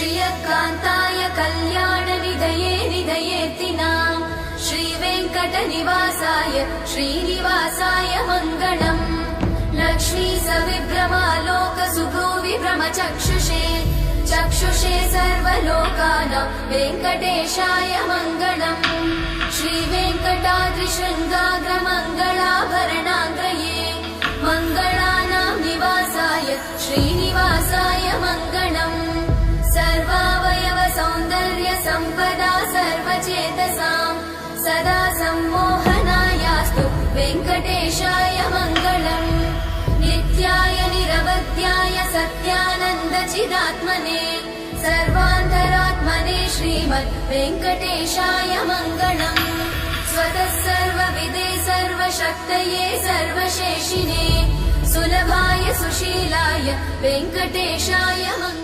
श्रियकान्ताय कल्याणनिधये निधयेत्तिनाम् श्रीवेङ्कटनिवासाय श्रीनिवासाय मङ्गलम् लक्ष्मी सविभ्रमालोकसुभ्रूविभ्रमचक्षुषे चक्षुषे सर्वलोकानां वेङ्कटेशाय मङ्गलम् श्रीवेङ्कटाद्रिशृङ्गाग्रमङ्गलाभरणाङ्गये मङ्गलानां निवासाय श्रीनिवासाय मङ्गलम् सर्वावयव सौन्दर्य सम्पदा सर्वचेतसां सदा सम्मोहनायास्तु वेङ्कटेशाय मङ्गलम् नित्याय निरवध्याय सत्यानन्दचिदात्मने सर्वान्तरात्मने श्रीमद् वेङ्कटेशाय मङ्गलम् स्वतः सर्वविदे सर्वशक्तये सर्वशेषिने सुलभाय सुशीलाय वेङ्कटेशाय मङ्गलम्।